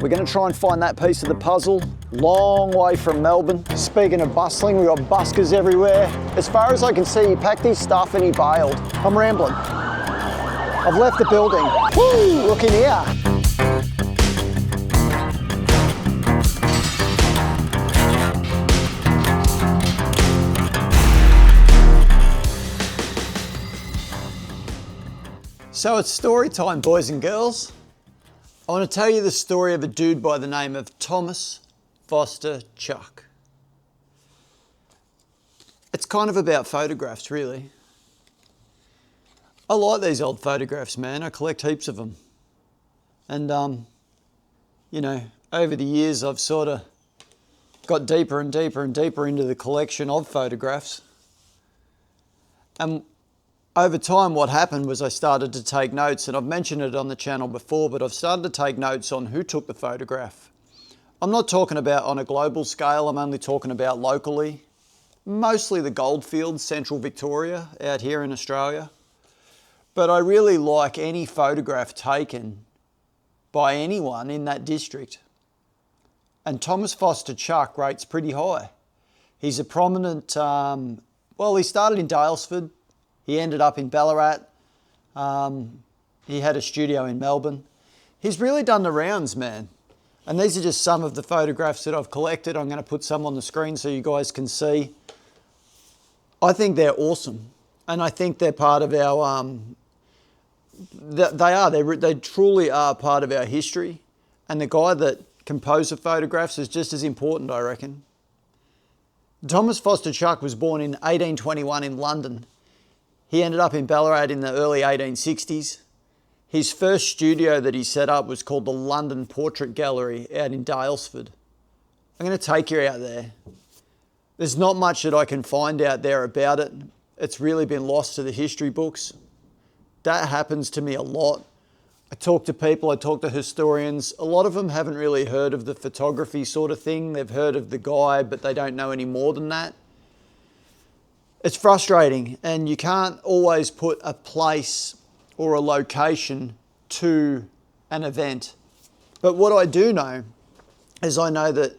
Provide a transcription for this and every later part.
We're going to try and find that piece of the puzzle. Long way from Melbourne. Speaking of bustling, we've got buskers everywhere. As far as I can see, he packed his stuff and he bailed. I'm rambling. I've left the building. Woo! Look in here. So it's story time, boys and girls. I want to tell you the story of a dude by the name of Thomas Foster Chuck. It's kind of about photographs, really. I like these old photographs, man. I collect heaps of them. And, you know, over the years, I've sort of got deeper and deeper and deeper into the collection of photographs. And over time, what happened was I started to take notes, and I've mentioned it on the channel before, but I've started to take notes on who took the photograph. I'm not talking about on a global scale, I'm only talking about locally. Mostly the goldfields, central Victoria, out here in Australia. But I really like any photograph taken by anyone in that district. And Thomas Foster Chuck rates pretty high. He's a prominent, well, he started in Daylesford. He ended up in Ballarat. He had a studio in Melbourne. He's really done the rounds, man. And these are just some of the photographs that I've collected. I'm going to put some on the screen so you guys can see. I think they're awesome. And I think they're part of our, they truly are part of our history. And the guy that composed the photographs is just as important, I reckon. Thomas Foster Chuck was born in 1821 in London. He ended up in Ballarat in the early 1860s. His first studio that he set up was called the London Portrait Gallery out in Daylesford. I'm going to take you out there. There's not much that I can find out there about it. It's really been lost to the history books. That happens to me a lot. I talk to people, I talk to historians. A lot of them haven't really heard of the photography sort of thing. They've heard of the guy, but they don't know any more than that. It's frustrating, and you can't always put a place or a location to an event. But what I do know is I know that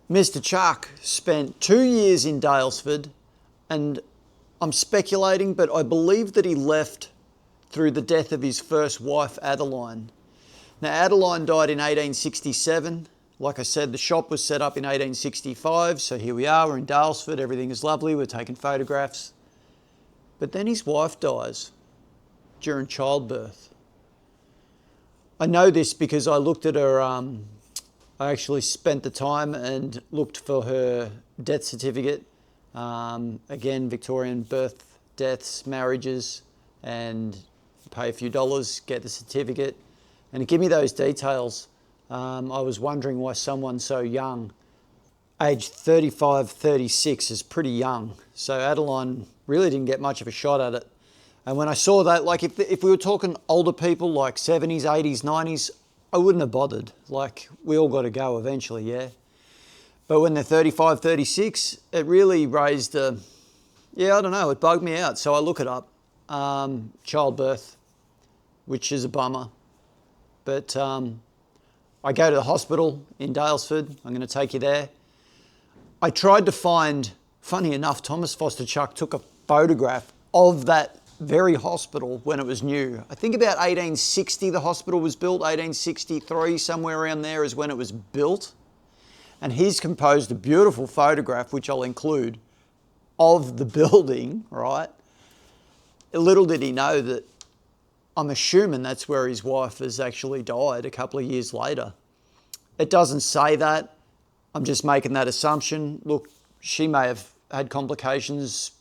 Mr. Chuck spent 2 years in Daylesford, and I'm speculating, but I believe that he left through the death of his first wife, Adeline. Now, Adeline died in 1867. Like I said, the shop was set up in 1865, so here we are, we're in Daylesford, everything is lovely, we're taking photographs. But then his wife dies during childbirth. I know this because I looked at her, I actually spent the time and looked for her death certificate. Again, Victorian birth, deaths, marriages, and pay a few dollars, get the certificate, and it gave me those details. I was wondering why someone so young, age 35, 36 is pretty young. So Adeline really didn't get much of a shot at it. And when I saw that, like if we were talking older people like 70s, 80s, 90s, I wouldn't have bothered. Like, we all got to go eventually, yeah. But when they're 35, 36, it really raised a, yeah, I don't know, it bugged me out. So I look it up, childbirth, which is a bummer. But I go to the hospital in Daylesford. I'm going to take you there. I tried to find, funny enough, Thomas Foster Chuck took a photograph of that very hospital when it was new. I think about 1860 the hospital was built, 1863, somewhere around there is when it was built. And he's composed a beautiful photograph, which I'll include, of the building, right? Little did he know that I'm assuming that's where his wife has actually died a couple of years later. It doesn't say that. I'm just making that assumption. Look, she may have had complications,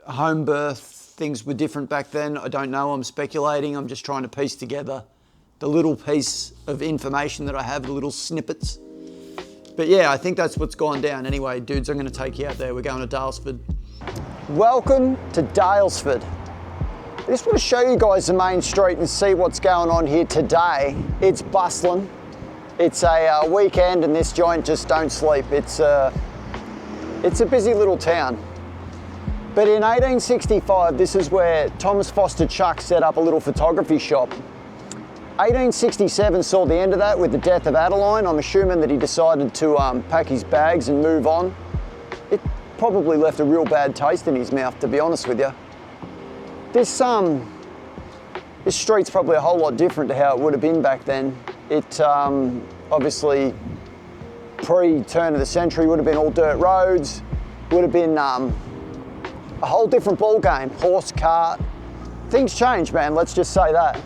home birth, things were different back then. I don't know, I'm speculating. I'm just trying to piece together the little piece of information that I have, the little snippets. But yeah, I think that's what's gone down. Anyway, dudes, I'm going to take you out there. We're going to Daylesford. Welcome to Daylesford. I just want to show you guys the main street and see what's going on here today. It's bustling. It's a weekend and this joint just don't sleep. It's a busy little town. But in 1865, this is where Thomas Foster Chuck set up a little photography shop. 1867 saw the end of that with the death of Adeline. I'm assuming that he decided to pack his bags and move on. It probably left a real bad taste in his mouth, to be honest with you. This street's probably a whole lot different to how it would have been back then. It obviously pre-turn of the century would have been all dirt roads, would have been a whole different ball game, horse, cart. Things change, man, let's just say that.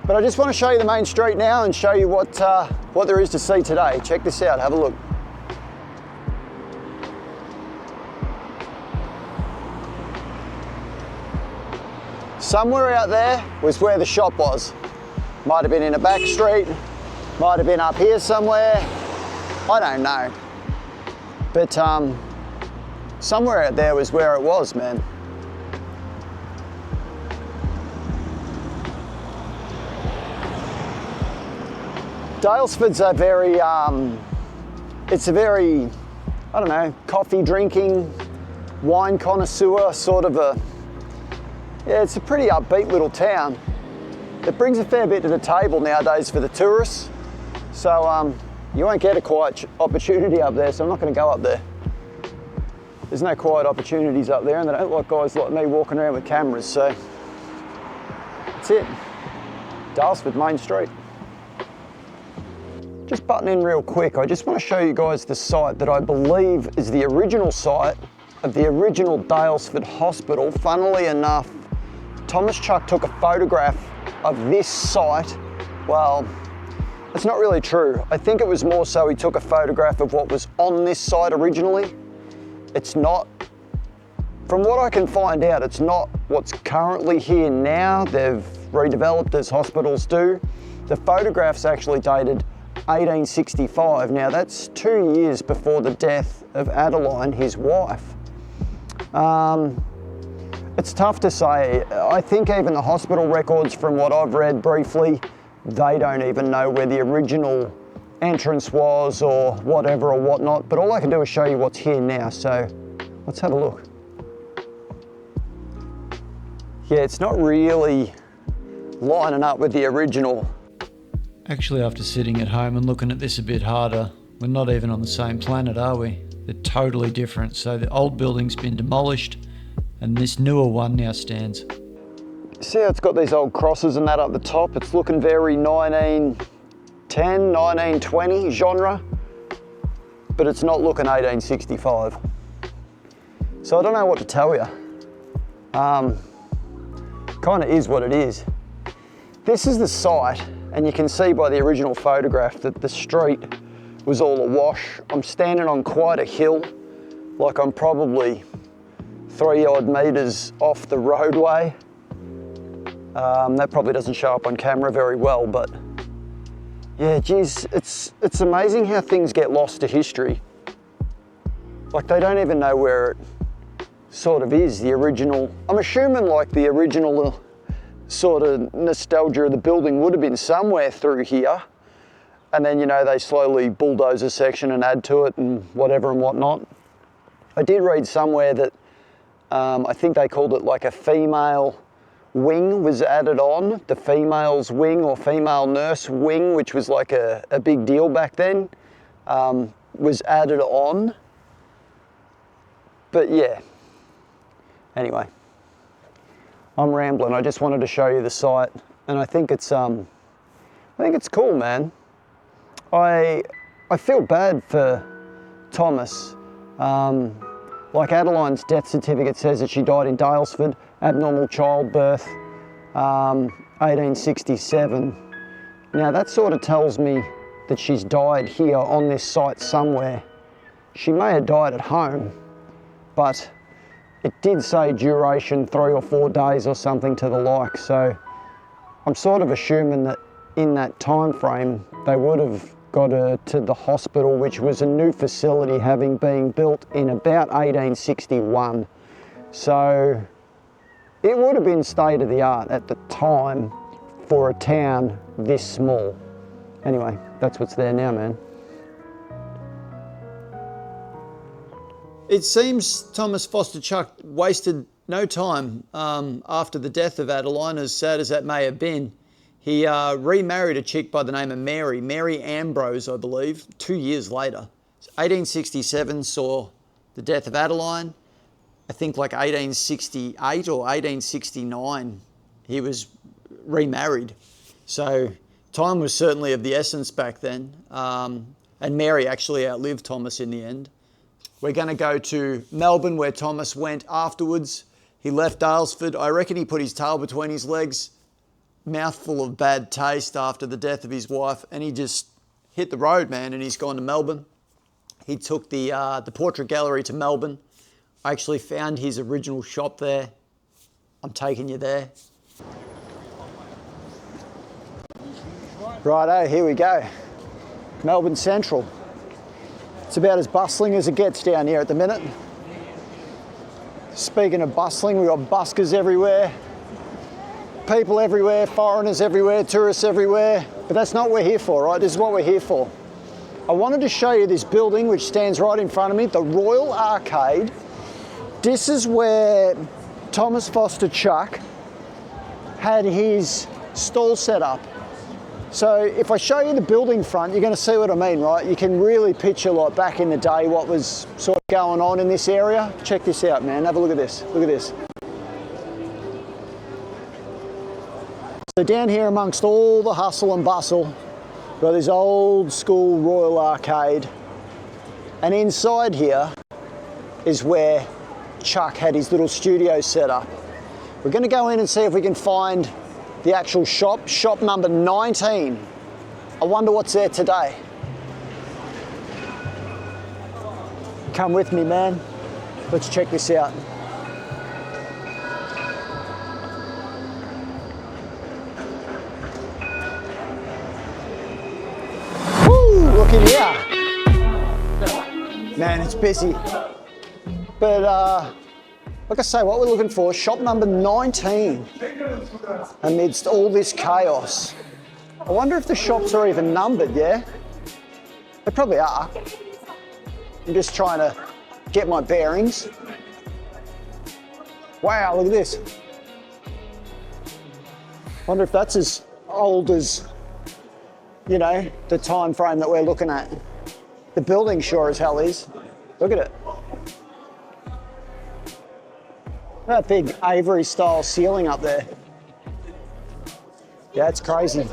But I just want to show you the main street now and show you what there is to see today. Check this out, have a look. Somewhere out there was where the shop was. Might have been in a back street, might have been up here somewhere, I don't know. But somewhere out there was where it was, man. Daylesford's a very, it's a very, I don't know, coffee drinking, wine connoisseur sort of a, yeah, it's a pretty upbeat little town. It brings a fair bit to the table nowadays for the tourists. So you won't get a quiet opportunity up there, so I'm not going to go up there. There's no quiet opportunities up there, and they don't like guys like me walking around with cameras, so that's it. Daylesford Main Street. Just butting in real quick, I just want to show you guys the site that I believe is the original site of the original Daylesford Hospital. Funnily enough, Thomas Chuck took a photograph of this site. Well, it's not really true. I think it was more so he took a photograph of what was on this site originally. It's not, from what I can find out, it's not what's currently here now. They've redeveloped as hospitals do. The photograph's actually dated 1865. Now that's 2 years before the death of Adeline, his wife. It's tough to say. I think even the hospital records, from what I've read briefly, they don't even know where the original entrance was or whatever or whatnot, but all I can do is show you what's here now, so let's have a look. Yeah, it's not really lining up with the original. Actually, after sitting at home and looking at this a bit harder, we're not even on the same planet, are we? They're totally different. So the old building's been demolished and this newer one now stands. See how it's got these old crosses and that up the top? It's looking very 1910, 1920 genre, but it's not looking 1865. So I don't know what to tell you. Kind of is what it is. This is the site, and you can see by the original photograph that the street was all awash. I'm standing on quite a hill, like I'm probably 3 odd meters off the roadway. That probably doesn't show up on camera very well, but yeah, geez, it's amazing how things get lost to history. Like they don't even know where it sort of is, the original. I'm assuming like the original sort of nostalgia of the building would have been somewhere through here. And then, you know, they slowly bulldoze a section and add to it and whatever and whatnot. I did read somewhere that I think they called it like a female wing was added on, the female's wing or female nurse wing, which was like a big deal back then, was added on. But yeah, anyway, I'm rambling. I just wanted to show you the site, and I think it's cool, man. I feel bad for Thomas. Like Adeline's death certificate says that she died in Daylesford, abnormal childbirth, 1867. Now that sort of tells me that she's died here on this site somewhere. She may have died at home, but it did say duration 3 or 4 days or something to the like, so I'm sort of assuming that in that time frame they would have got her to the hospital, which was a new facility having been built in about 1861. So it would have been state of the art at the time for a town this small. Anyway, that's what's there now, man. It seems Thomas Foster Chuck wasted no time after the death of Adeline, as sad as that may have been. He remarried a chick by the name of Mary Ambrose, I believe, 2 years later. 1867 saw the death of Adeline. I think like 1868 or 1869, he was remarried. So time was certainly of the essence back then. And Mary actually outlived Thomas in the end. We're going to go to Melbourne, where Thomas went afterwards. He left Daylesford. I reckon he put his tail between his legs, mouthful of bad taste after the death of his wife, and he just hit the road, man, and he's gone to Melbourne. He took the portrait gallery to Melbourne. I actually found his original shop there. I'm taking you there. Righto, here we go. Melbourne Central. It's about as bustling as it gets down here at the minute. Speaking of bustling, we've got buskers everywhere, people everywhere, foreigners everywhere, tourists everywhere, but that's not what we're here for, right? This is what we're here for. I wanted to show you this building which stands right in front of me, the Royal Arcade. This is where Thomas Foster Chuck had his stall set up. So if I show you the building front, you're going to see what I mean, right? You can really picture, like, back in the day what was sort of going on in this area. Check this out, man. Have a look at this. Look at this. So down here amongst all the hustle and bustle, we've got this old school Royal Arcade. And inside here is where Chuck had his little studio set up. We're going to go in and see if we can find the actual shop, shop number 19. I wonder what's there today. Come with me, man. Let's check this out. Woo, look in here. Man, it's busy. But like I say, what we're looking for, shop number 19, amidst all this chaos. I wonder if the shops are even numbered, yeah? They probably are. I'm just trying to get my bearings. Wow, look at this. Wonder if that's as old as, you know, the time frame that we're looking at. The building sure as hell is. Look at it. That big Avery style ceiling up there. Yeah, it's crazy.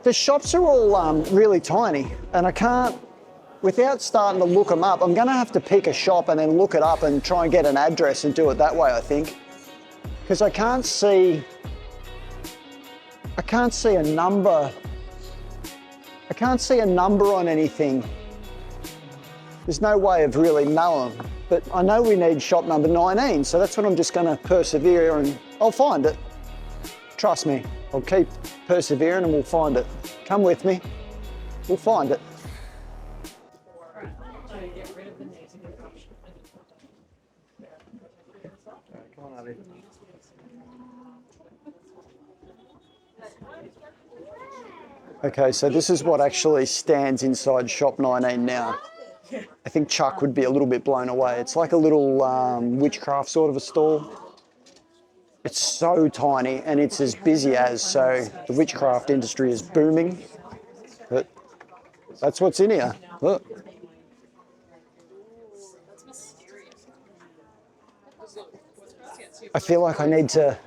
The shops are all really tiny, and I can't, without starting to look them up, I'm gonna have to pick a shop and then look it up and try and get an address and do it that way, I think. Because I can't see a number. I can't see a number on anything. There's no way of really knowing. But I know we need shop number 19, so that's what I'm just going to persevere, and I'll find it. Trust me, I'll keep persevering and we'll find it. Come with me, we'll find it. Okay, so this is what actually stands inside shop 19 now. I think Chuck would be a little bit blown away. It's like a little witchcraft sort of a stall. It's so tiny and it's as busy as, so the witchcraft industry is booming. But that's what's in here. Look. I feel like I need to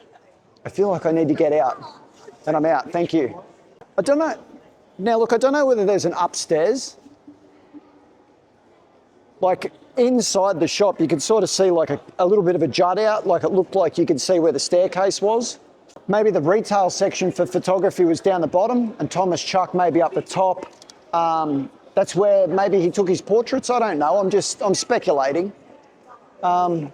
get out. And I'm out, thank you. I don't know. Now look, I don't know whether there's an upstairs. Like inside the shop, you could sort of see like a little bit of a jut out, like it looked like you could see where the staircase was. Maybe the retail section for photography was down the bottom and Thomas Chuck maybe up the top. That's where maybe he took his portraits, I don't know, I'm speculating. But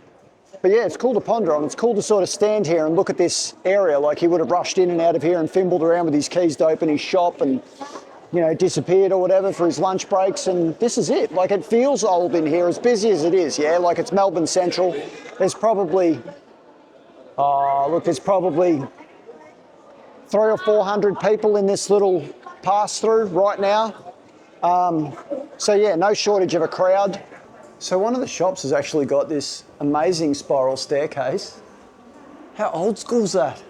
yeah, it's cool to ponder on. It's cool to sort of stand here and look at this area like he would have rushed in and out of here and fimbled around with his keys to open his shop and, you know, disappeared or whatever for his lunch breaks, and this is it. Like, it feels old in here, as busy as it is, yeah? Like, it's Melbourne Central. There's probably, there's probably 300 or 400 people in this little pass-through right now. So yeah, no shortage of a crowd. So one of the shops has actually got this amazing spiral staircase. How old school is that?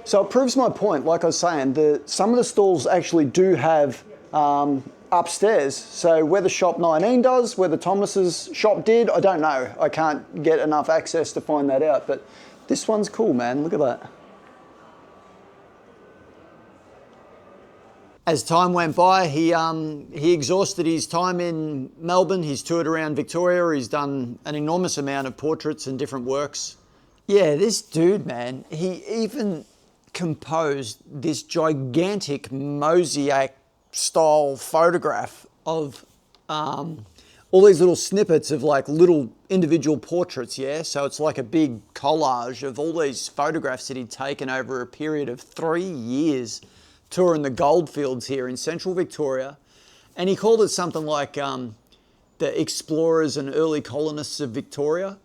So it proves my point, like I was saying, some of the stalls actually do have upstairs. So whether shop 19 does, whether Thomas's shop did, I don't know. I can't get enough access to find that out, but this one's cool, man. Look at that. As time went by, he exhausted his time in Melbourne. He's toured around Victoria. He's done an enormous amount of portraits and different works. Yeah, this dude, man, he even composed this gigantic mosaic style photograph of all these little snippets of like little individual portraits, yeah? So it's like a big collage of all these photographs that he'd taken over a period of 3 years touring the goldfields here in central Victoria. And he called it something like the explorers and early colonists of Victoria.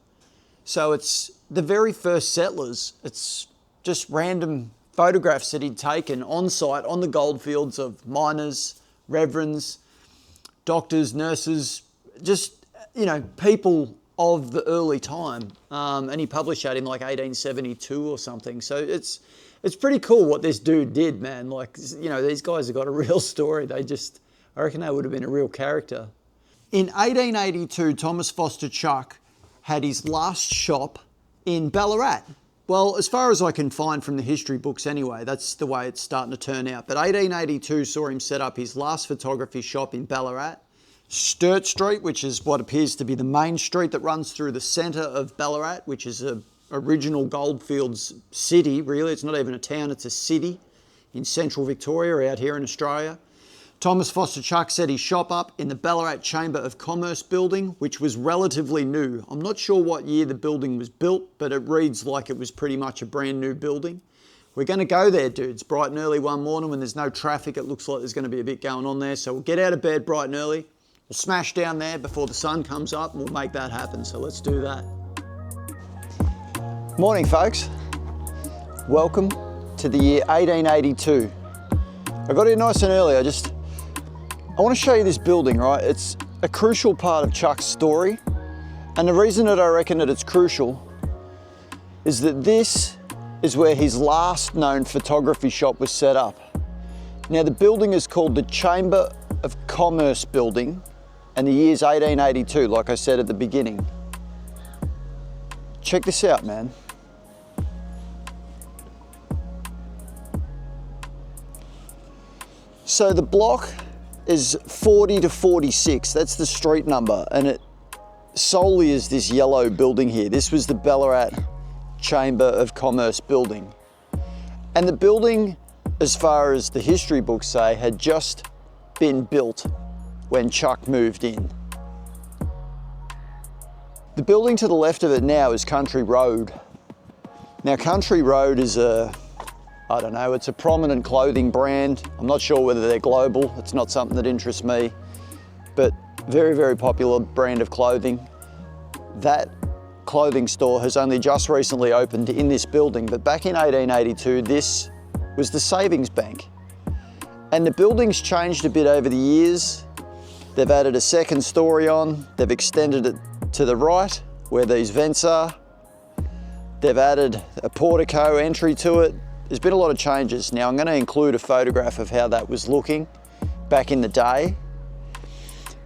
So it's the very first settlers. It's just random photographs that he'd taken on site on the goldfields of miners, reverends, doctors, nurses, just, you know, people of the early time. And he published that in like 1872 or something. So it's pretty cool what this dude did, man. Like, you know, these guys have got a real story. I reckon they would have been a real character. In 1882, Thomas Foster Chuck had his last shop in Ballarat. Well, as far as I can find from the history books anyway, that's the way it's starting to turn out. But 1882 saw him set up his last photography shop in Ballarat. Sturt Street, which is what appears to be the main street that runs through the centre of Ballarat, which is a original goldfields city, really. It's not even a town, it's a city in central Victoria out here in Australia. Thomas Foster Chuck set his shop up in the Ballarat Chamber of Commerce building, which was relatively new. I'm not sure what year the building was built, but it reads like it was pretty much a brand new building. We're going to go there, dudes, bright and early one morning when there's no traffic. It looks like there's going to be a bit going on there. So we'll get out of bed bright and early. We'll smash down there before the sun comes up and we'll make that happen. So let's do that. Morning, folks. Welcome to the year 1882. I got here nice and early. I want to show you this building, right? It's a crucial part of Chuck's story. And the reason that I reckon that it's crucial is that this is where his last known photography shop was set up. Now, the building is called the Chamber of Commerce building, and the year's 1882, like I said at the beginning. Check this out, man. So the block is 40 to 46, that's the street number, and it solely is this yellow building here. This was the Ballarat Chamber of Commerce building. And the building, as far as the history books say, had just been built when Chuck moved in. The building to the left of it now is Country Road. Now, Country Road is it's a prominent clothing brand. I'm not sure whether they're global. It's not something that interests me, but very, very popular brand of clothing. That clothing store has only just recently opened in this building, but back in 1882, this was the savings bank. And the building's changed a bit over the years. They've added a second story on. They've extended it to the right where these vents are. They've added a portico entry to it. There's been a lot of changes. Now, I'm going to include a photograph of how that was looking back in the day.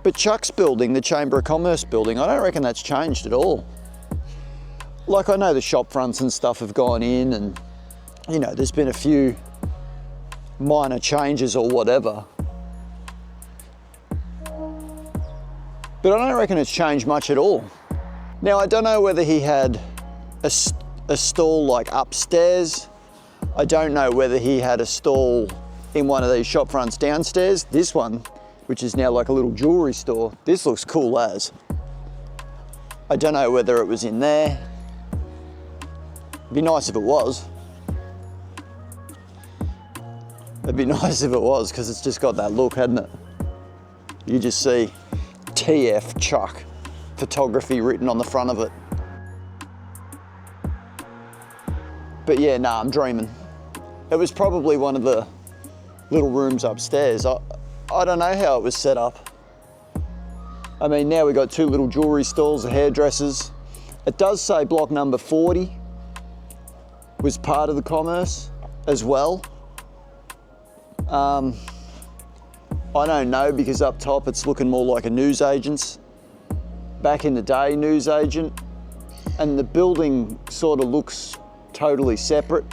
But Chuck's building, the Chamber of Commerce building, I don't reckon that's changed at all. Like, I know the shop fronts and stuff have gone in and, you know, there's been a few minor changes or whatever. But I don't reckon it's changed much at all. Now, I don't know whether he had a stall like upstairs. I don't know whether he had a stall in one of these shop fronts downstairs. This one, which is now like a little jewelry store, this looks cool as. I don't know whether it was in there. It'd be nice if it was. It'd be nice if it was, because it's just got that look, hadn't it? You just see TF Chuck photography written on the front of it. But yeah, nah, I'm dreaming. It was probably one of the little rooms upstairs. I don't know how it was set up. I mean, now we've got two little jewelry stalls, hairdressers. It does say block number 40 was part of the commerce as well. I don't know, because up top it's looking more like a newsagent's. Back in the day, newsagent. And the building sort of looks totally separate.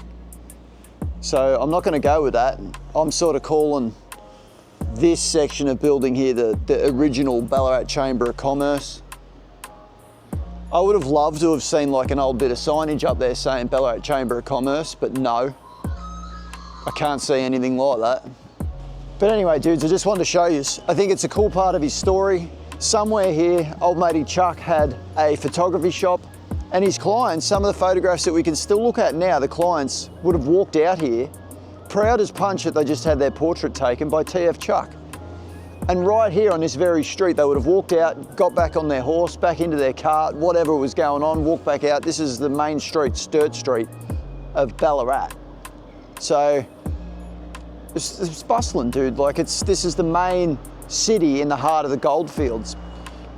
So I'm not going to go with that. I'm sort of calling this section of building here the original Ballarat Chamber of Commerce. I would have loved to have seen like an old bit of signage up there saying Ballarat Chamber of Commerce, but no, I can't see anything like that. But anyway, dudes, I just wanted to show you. I think it's a cool part of his story. Somewhere here, old matey Chuck had a photography shop, and his clients, some of the photographs that we can still look at now, the clients would have walked out here, proud as punch that they just had their portrait taken by TF Chuck. And right here on this very street, they would have walked out, got back on their horse, back into their cart, whatever was going on, walked back out. This is the main street, Sturt Street of Ballarat. So it's bustling, dude. Like this is the main city in the heart of the goldfields.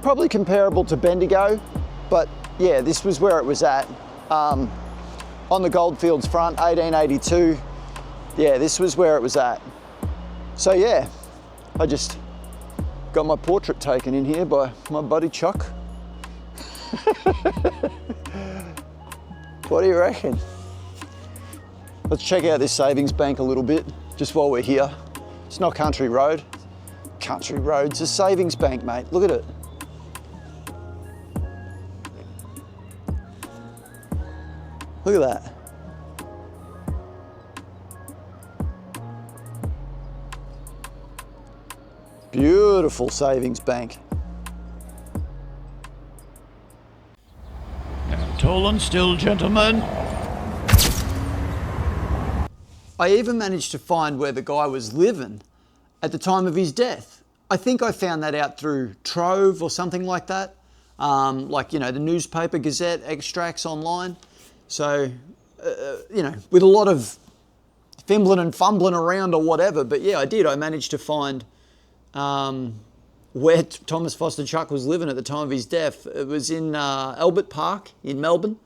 Probably comparable to Bendigo, but yeah, this was where it was at. On the goldfields front, 1882. Yeah, this was where it was at. So yeah, I just got my portrait taken in here by my buddy Chuck. What do you reckon? Let's check out this savings bank a little bit, just while we're here. It's not Country Road. Country Road's a savings bank, mate. Look at it. Look at that. Beautiful savings bank. Now, tall and still, gentlemen. I even managed to find where the guy was living at the time of his death. I think I found that out through Trove or something like that. Like, you know, the newspaper Gazette extracts online. So, you know, with a lot of fimbling and fumbling around or whatever. But yeah, I did. I managed to find where Thomas Foster Chuck was living at the time of his death. It was in Albert Park in Melbourne.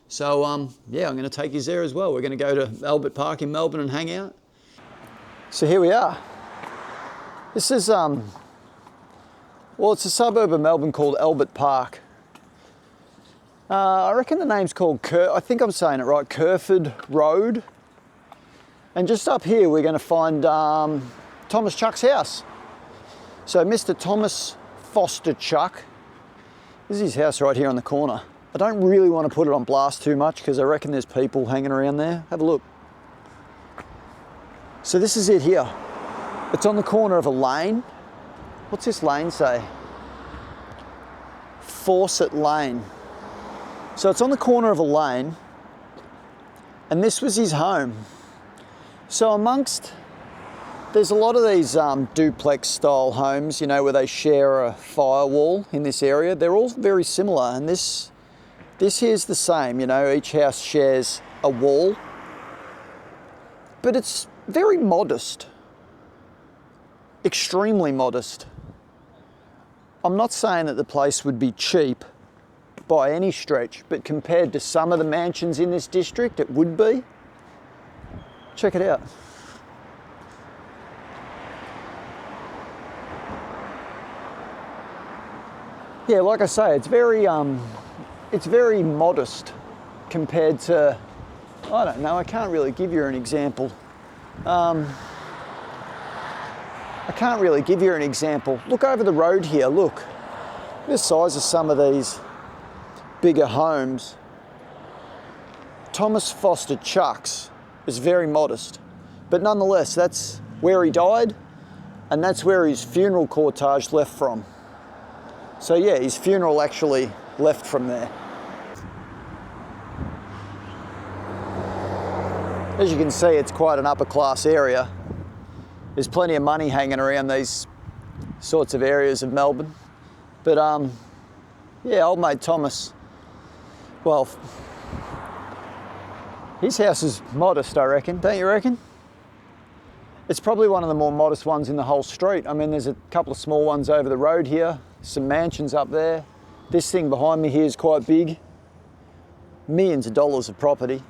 So yeah, I'm going to take you there as well. We're going to go to Albert Park in Melbourne and hang out. So here we are. This is, well, it's a suburb of Melbourne called Albert Park. I reckon the name's called, I think I'm saying it right, Kerford Road. And just up here, we're going to find Thomas Chuck's house. So Mr. Thomas Foster Chuck, this is his house right here on the corner. I don't really want to put it on blast too much because I reckon there's people hanging around there. Have a look. So this is it here. It's on the corner of a lane. What's this lane say? Fawcett Lane. So it's on the corner of a lane, and this was his home. So amongst, there's a lot of these duplex style homes, you know, where they share a firewall in this area. They're all very similar, and this here's the same, you know, each house shares a wall, but it's very modest, extremely modest. I'm not saying that the place would be cheap by any stretch, but compared to some of the mansions in this district, it would be. Check it out. Yeah, like I say, it's very modest compared to, I don't know, I can't really give you an example. Look over the road here, look. The size of some of these bigger homes. Thomas Foster Chuck's is very modest, but nonetheless, that's where he died, and that's where his funeral cortege left from. So yeah, his funeral actually left from there. As you can see, it's quite an upper class area. There's plenty of money hanging around these sorts of areas of Melbourne. But yeah, old mate Thomas, well, his house is modest, I reckon, don't you reckon? It's probably one of the more modest ones in the whole street. I mean, there's a couple of small ones over the road here, some mansions up there. This thing behind me here is quite big. Millions of dollars of property.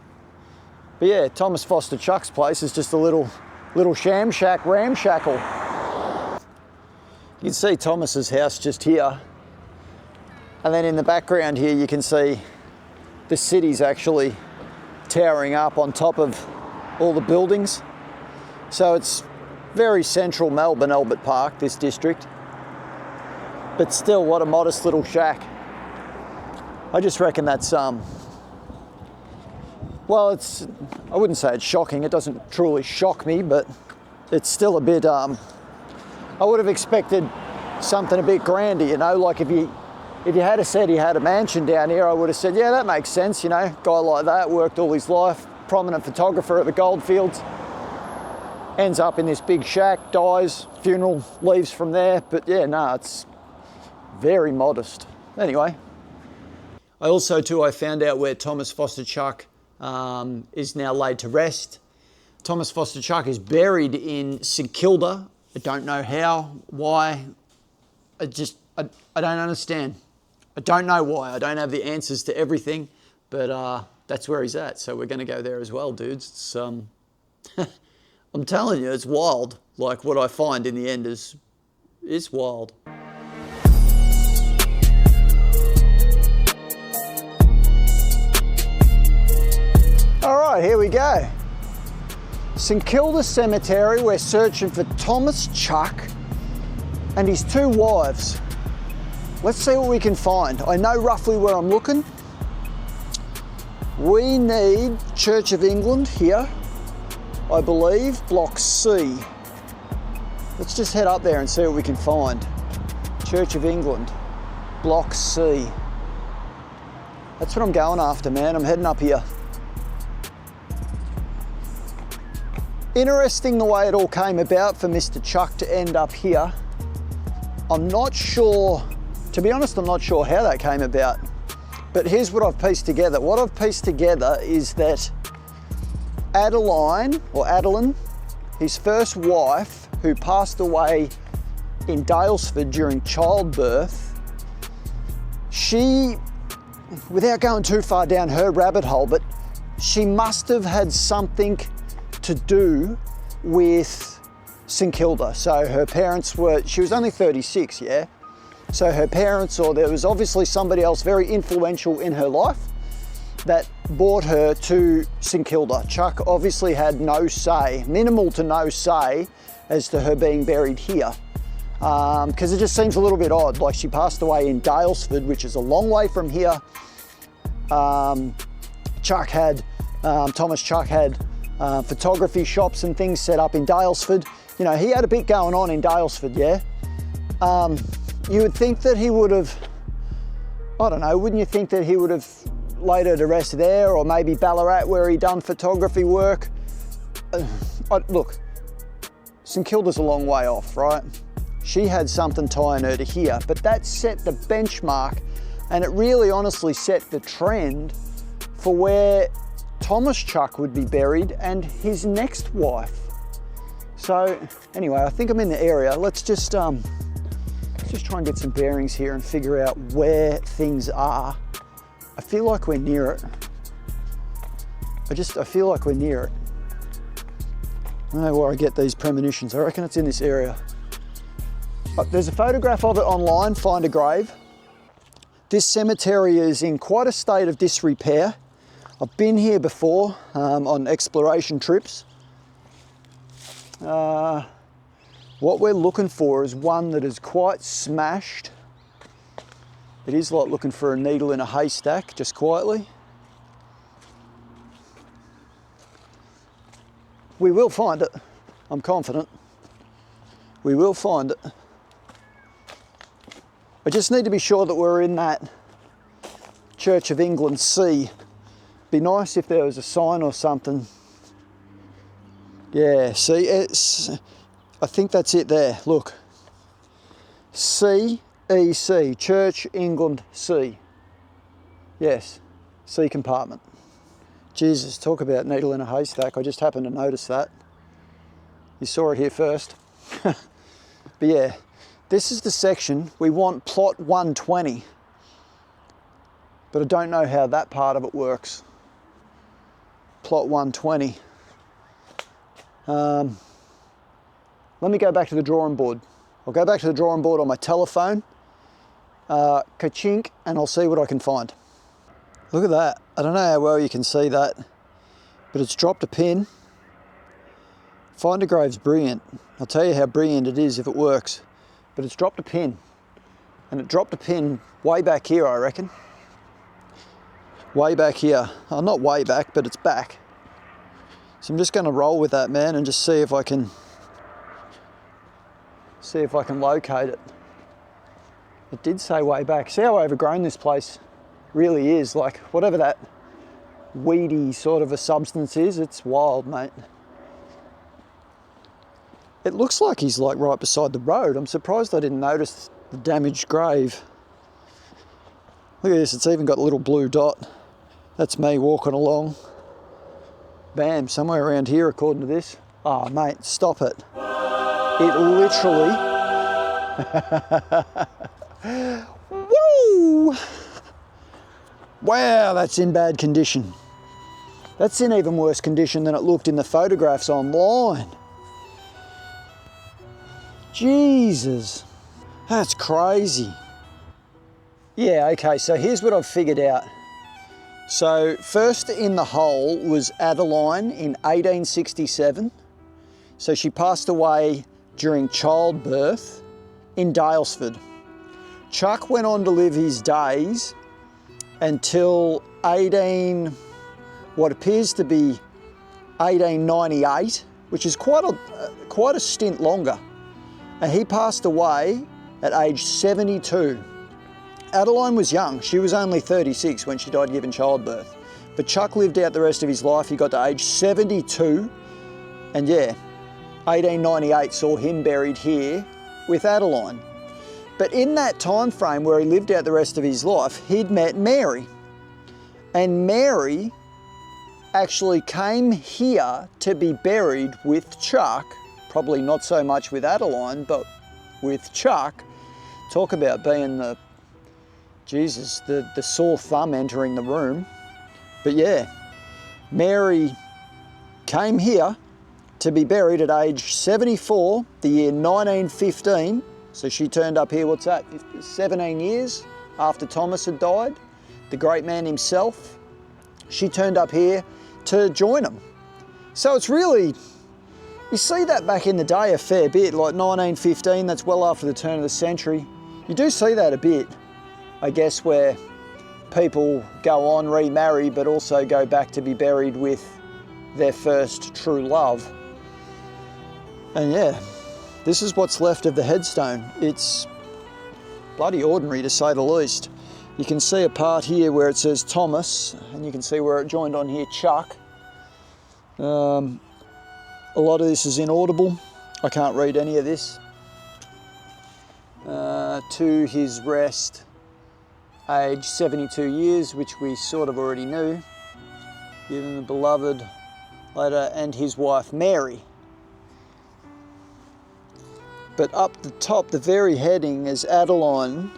But yeah, Thomas Foster Chuck's place is just a little sham shack, ramshackle. You can see Thomas's house just here. And then in the background here, you can see the city's actually towering up on top of all the buildings. So it's very central Melbourne, Albert Park, this district. But still, what a modest little shack. I just reckon that's, well, I wouldn't say it's shocking. It doesn't truly shock me, but it's still a bit, I would have expected something a bit grander, you know, like if you had said he had a mansion down here, I would have said, yeah, that makes sense, you know, guy like that, worked all his life, prominent photographer at the goldfields, ends up in this big shack, dies, funeral, leaves from there. But yeah, no, it's very modest. Anyway, I also too, I found out where Thomas Foster Chuck is now laid to rest. Thomas Foster Chuck is buried in St Kilda. I don't know how, why, I don't understand. I don't know why, I don't have the answers to everything, but that's where he's at, so we're gonna go there as well, dudes. It's, I'm telling you, it's wild. Like, what I find in the end is wild. All right, here we go. St Kilda Cemetery, we're searching for Thomas Chuck and his two wives. Let's see what we can find. I know roughly where I'm looking. We need Church of England here, I believe, block C. Let's just head up there and see what we can find. Church of England, block C. That's what I'm going after, man. I'm heading up here. Interesting the way it all came about for Mr. Chuck to end up here. I'm not sure, to be honest, I'm not sure how that came about. But here's what I've pieced together. What I've pieced together is that Adeline, his first wife, who passed away in Daylesford during childbirth, she, without going too far down her rabbit hole, but she must have had something to do with St Kilda. So her parents she was only 36, yeah? So her parents, or there was obviously somebody else very influential in her life that brought her to St Kilda. Chuck obviously had no say, minimal to no say, as to her being buried here. Because it just seems a little bit odd. Like, she passed away in Daylesford, which is a long way from here. Thomas Chuck had photography shops and things set up in Daylesford. You know, he had a bit going on in Daylesford, yeah? You would think that he would have, I don't know, wouldn't you think that he would have laid her to rest there, or maybe Ballarat where he done photography work? Look, St Kilda's a long way off, right? She had something tying her to here, but that set the benchmark, and it really honestly set the trend for where Thomas Chuck would be buried and his next wife. So anyway, I think I'm in the area. Let's just try and get some bearings here and figure out where things are. I feel like we're near it. I feel like we're near it. I don't know where I get these premonitions. I reckon it's in this area. There's a photograph of it online, Find a Grave. This cemetery is in quite a state of disrepair. I've been here before on exploration trips. What we're looking for is one that is quite smashed. It is like looking for a needle in a haystack, just quietly. We will find it, I'm confident. We will find it. I just need to be sure that we're in that Church of England C. Be nice if there was a sign or something. Yeah, see, I think that's it there, look. C-E-C, Church England C. Yes, C compartment. Jesus, talk about needle in a haystack. I just happened to notice that. You saw it here first. But yeah, this is the section. We want plot 120. But I don't know how that part of it works. plot 120. Let me go back to the drawing board. I'll go back to the drawing board on my telephone, ka-chink, and I'll see what I can find. Look at that. I don't know how well you can see that, but it's dropped a pin. Finder grave's brilliant. I'll tell you how brilliant it is if it works. But it's dropped a pin. And it dropped a pin way back here, I reckon. Way back here. Oh, not way back, but it's back. So I'm just going to roll with that, man, and just see if I can locate it. It did say way back. See how overgrown this place really is? Like, whatever that weedy sort of a substance is, it's wild, mate. It looks like he's like right beside the road. I'm surprised I didn't notice the damaged grave. Look at this, it's even got a little blue dot. That's me walking along. Bam, somewhere around here according to this. Oh mate, stop it. It literally... Woo! Wow, that's in bad condition. That's in even worse condition than it looked in the photographs online. Jesus, that's crazy. Yeah, okay, so here's what I've figured out. So first in the hole was Adeline in 1867. So she passed away during childbirth in Daylesford. Chuck went on to live his days until what appears to be 1898, which is quite a stint longer. And he passed away at age 72. Adeline was young. She was only 36 when she died giving childbirth. But Chuck lived out the rest of his life. He got to age 72. And yeah, 1898 saw him buried here with Adeline. But in that time frame where he lived out the rest of his life, he'd met Mary. And Mary actually came here to be buried with Chuck. Probably not so much with Adeline, but with Chuck. Talk about being the sore thumb entering the room. But yeah, Mary came here to be buried at age 74, the year 1915. So she turned up here, what's that, 17 years after Thomas had died, the great man himself. She turned up here to join him. So it's really... You see that back in the day a fair bit, like 1915, that's well after the turn of the century. You do see that a bit, I guess, where people go on, remarry, but also go back to be buried with their first true love. And yeah, this is what's left of the headstone. It's bloody ordinary to say the least. You can see a part here where it says Thomas, and you can see where it joined on here, Chuck. A lot of this is inaudible. I can't read any of this. To his rest, age 72 years, which we sort of already knew. Given the beloved later, and his wife Mary. But up the top, the very heading is Adeline,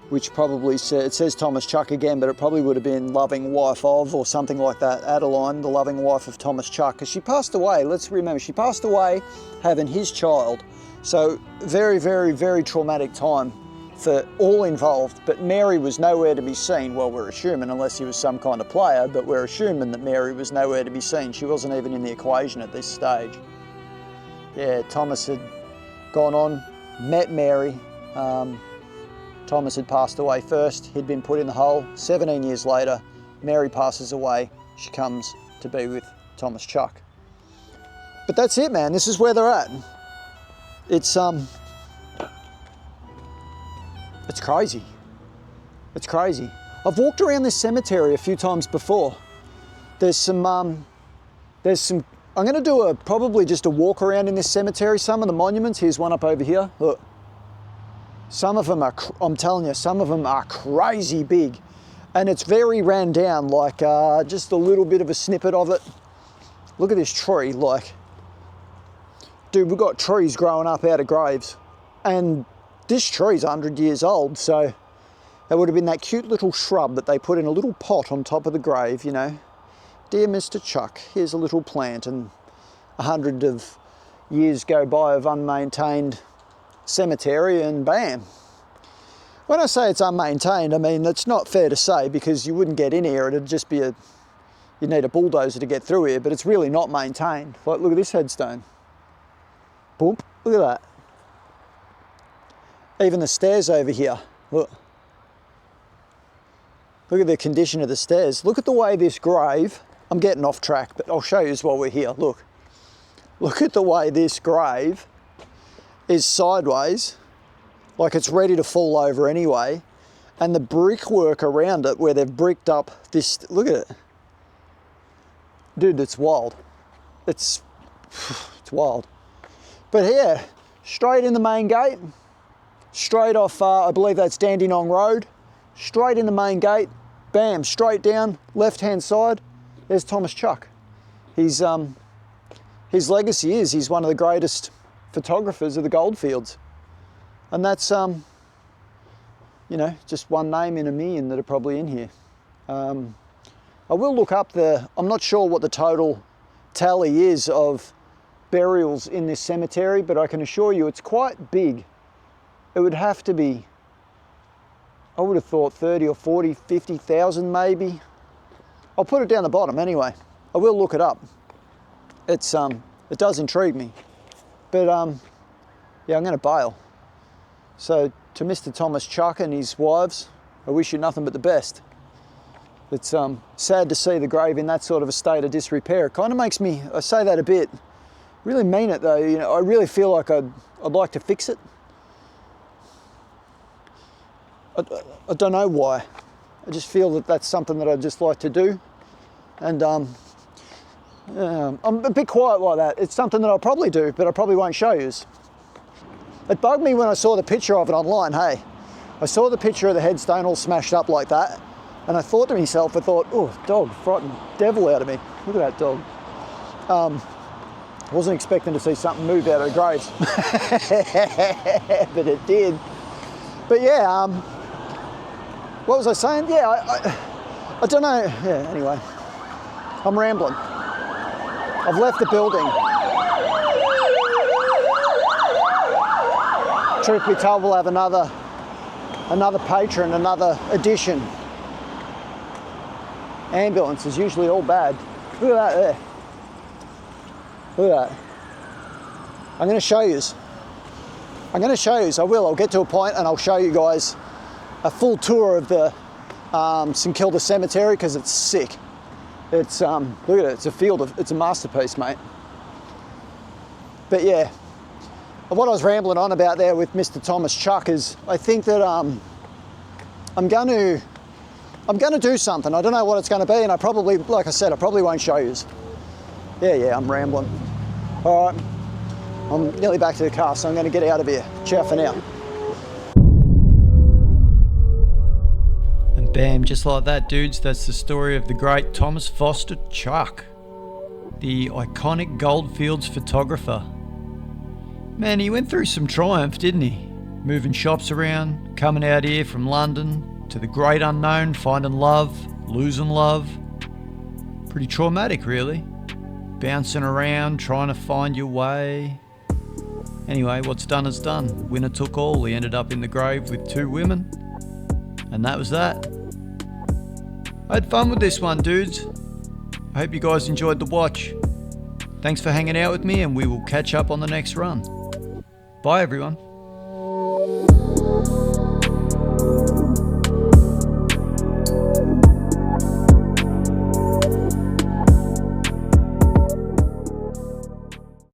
which probably says, it says Thomas Chuck again, but it probably would have been loving wife of, or something like that. Adeline, the loving wife of Thomas Chuck, because she passed away, let's remember, she passed away having his child. So very, very, very traumatic time for all involved, but Mary was nowhere to be seen. Well, we're assuming, unless he was some kind of player, but we're assuming that Mary was nowhere to be seen. She wasn't even in the equation at this stage. Yeah, Thomas had gone on, met Mary. Thomas had passed away first. He'd been put in the hole. 17 years later, Mary passes away. She comes to be with Thomas Chuck. But that's it, man. This is where they're at. It's crazy. It's crazy. I've walked around this cemetery a few times before. There's some, I'm going to do probably just a walk around in this cemetery. Some of the monuments, here's one up over here. Look. Some of them are, I'm telling you, some of them are crazy big. And it's very ran down, like just a little bit of a snippet of it. Look at this tree, like, dude, we've got trees growing up out of graves. And this tree's 100 years old, so that would have been that cute little shrub that they put in a little pot on top of the grave, you know. Dear Mr. Chuck, here's a little plant, and 100 of years go by of unmaintained cemetery, and bam. When I say it's unmaintained, I mean, it's not fair to say, because you wouldn't get in here. It'd just be you'd need a bulldozer to get through here, but it's really not maintained. Like, look at this headstone. Boom, look at that. Even the stairs over here, look. Look at the condition of the stairs. Look at the way this grave, I'm getting off track, but I'll show you while we're here. Look. Look at the way this grave is sideways, like it's ready to fall over anyway. And the brickwork around it, where they've bricked up this, look at it. Dude, it's wild. It's wild. But here, straight in the main gate, straight off, I believe that's Dandenong Road, straight in the main gate, bam, straight down, left-hand side, there's Thomas Chuck. His legacy is he's one of the greatest photographers of the goldfields. And that's, you know, just one name in a million that are probably in here. I will look up I'm not sure what the total tally is of burials in this cemetery, but I can assure you it's quite big. It would have to be, I would have thought 30 or 40, 50,000 maybe. I'll put it down the bottom anyway. I will look it up. It's, it does intrigue me. But yeah, I'm gonna bail. So to Mr. Thomas Chuck and his wives, I wish you nothing but the best. It's sad to see the grave in that sort of a state of disrepair. It kind of makes me, I say that a bit, really mean it though, you know, I really feel like I'd like to fix it. I don't know why. I just feel that that's something that I'd just like to do. And I'm a bit quiet like that. It's something that I'll probably do, but I probably won't show you. It bugged me when I saw the picture of it online, hey. I saw the picture of the headstone all smashed up like that, and I thought to myself, oh, dog, frightened devil out of me. Look at that dog. I wasn't expecting to see something move out of the graves, but it did. But yeah, what was I saying? Yeah, I don't know. Yeah, anyway, I'm rambling. I've left the building. Truth be told, we'll have another patron, another addition. Ambulance is usually all bad. Look at that there. Look at that. I'm going to show you. I will. I'll get to a point and I'll show you guys a full tour of the St Kilda Cemetery, because it's sick. It's look at it. It's a masterpiece, mate. But yeah, what I was rambling on about there with Mr. Thomas Chuck is I think that I'm going to do something. I don't know what it's going to be, and I probably, like I said, I probably won't show you. Yeah, I'm rambling. All right, I'm nearly back to the car, so I'm going to get out of here. Ciao for now. And bam, just like that, dudes, that's the story of the great Thomas Foster Chuck, the iconic Goldfields photographer. Man, he went through some triumph, didn't he? Moving shops around, coming out here from London to the great unknown, finding love, losing love. Pretty traumatic, really. Bouncing around, trying to find your way. Anyway, what's done is done. Winner took all. He ended up in the grave with 2 women. And that was that. I had fun with this one, dudes. I hope you guys enjoyed the watch. Thanks for hanging out with me, and we will catch up on the next run. Bye, everyone.